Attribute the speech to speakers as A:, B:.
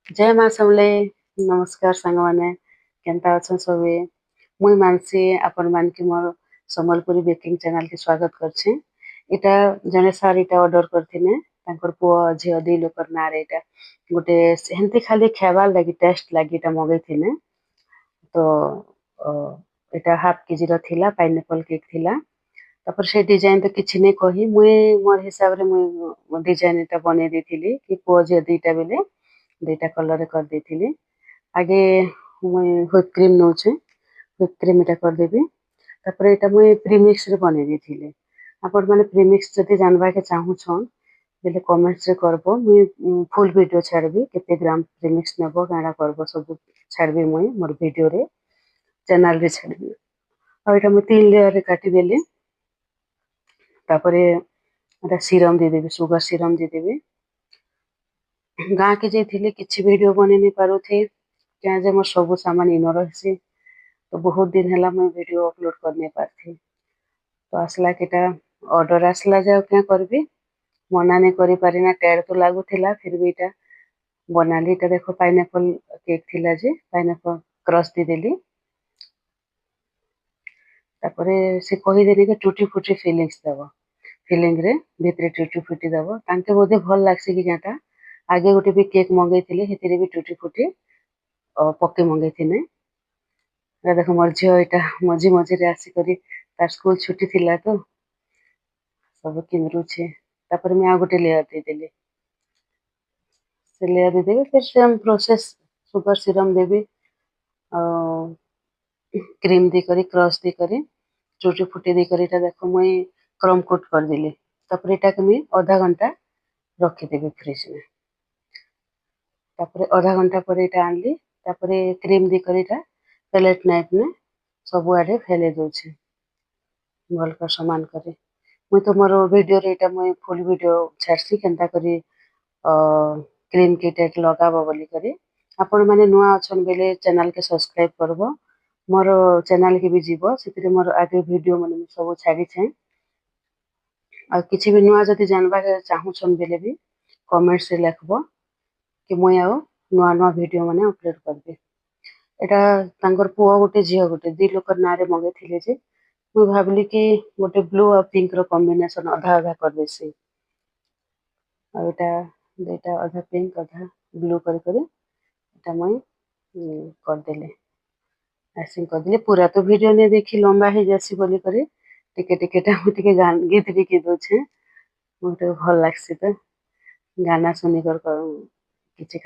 A: जय माँ समले नमस्कार सांग मैंने केनता अच्छा सबे मुई मानसी अपन मान की मोर सम्बलपुरी बेकिंग चैनल के स्वागत करछे। इटा जने सार इटा ऑर्डर करथिने तांकर पुओ झियो दी लोकर नारे इटा गोटे सेंती खाली खेबार लागी टेस्ट लागी इटा मगैथिने तो इटा हाफ केजी रो थिला पाइनएप्पल केक थिला तापर से डिजाइन तो किछि नै कही मुई मोर हिसाब रे मुई डिजाइन इटा बने देथिली कि पुओ झियो दीटा बेले दुईटा कलर रे कर देथिली आगे मुई व्हिप क्रीम नौचे व्हिप क्रीम इटा कर देबी तापर इटा मुई प्रीमिक्स रे बने देथिली आपण माने प्रीमिक्स जति जानबा के चाहू छन बेले कमेंट्स रे करबो मुई फुल वीडियो छाड़बी केते ग्राम प्रीमिक्स नेबो काडा करबो सब छाड़बी मुई मोर वीडियो रे चैनल रे छाड़बी आ इटा मुई 3 लेयर रे काटी देली तापर एटा सीरम दे देबी शुगर सीरम दे देबी गाँ के जाइथिले किछि वीडियो बने नै पारुथे क्या जे मोर सब सामान इन रहसी तो बहुत दिन हैला मैं वीडियो अपलोड कर नै पारथी तो आसला केटा ऑर्डर आसला जाओ क्या करबी मना नै करि पारिना टेड तो लागुथिला फिर भी इटा बनाली इटा देखो पाइनएप्पल केक थिला जे पाइनएप्पल क्रश दे देली तापरे से कहि देली कि टूटी फूटी फीलिंग्स देबो फिलिंग रे भितरे टूटी फूटी देबो तांके बोधे भल लागसी कि जाटा आगे गोटे भी केक मंगैथिले हेतिरे भी टूटी फूटी पक्के मंगैथिने देखो मोर झियो इटा मझी मझी रे आसी करी तार स्कूल छुट्टी थिला तो सब किनरुछे तापर मैं आ गोटे लेयर दे देली से लेयर दे देबी फिर सेम प्रोसेस सुगर सीरम देबी क्रीम दी करी क्रश दी करी टूटी फूटी दी करी इटा देखो मुई क्रम कोट कर देली तापर इटा के मुई आधा घंटा रखी देबी फ्रिज में तापर आधा घंटा पर इटा आनली तापर क्रीम दी करी इटा पैलेट नाइफ में सब आडे फैले दउछे भल का समान करे मुई तो मोर वीडियो रे इटा मुई फुल वीडियो छाड़सी केनता करी क्रीम के टेक लगाबो बोली करी आपण माने नुआ अछन बेले चैनल के सब्सक्राइब करबो मोर चैनल के भी जीवो सेतिरे मोर आगे वीडियो माने सब छाड़ी छे आ किछि भी नुआ जति जानबा के चाहू छन बेले भी कमेंट्स रे लिखबो कि मुई आ नुआ नुआ वीडियो माने अपलोड करबे एटा तांकर पुओ गोटे झियो गोटे दी लोकर नारे मगैथिले जे मुई भाबली कि गोटे ब्लू और पिंक रो कॉम्बिनेशन आधा आधा कर देसी आ एटा देटा आधा पिंक आधा ब्लू कर करे एटा मुई कर देले ऐसे कर देले पूरा तो वीडियो ने देखी लंबा है जैसी बोली करे टिके टिके टा टिके गान गीत भी के दो छे मुझे भल लागसी तो गाना सुनी कर किछि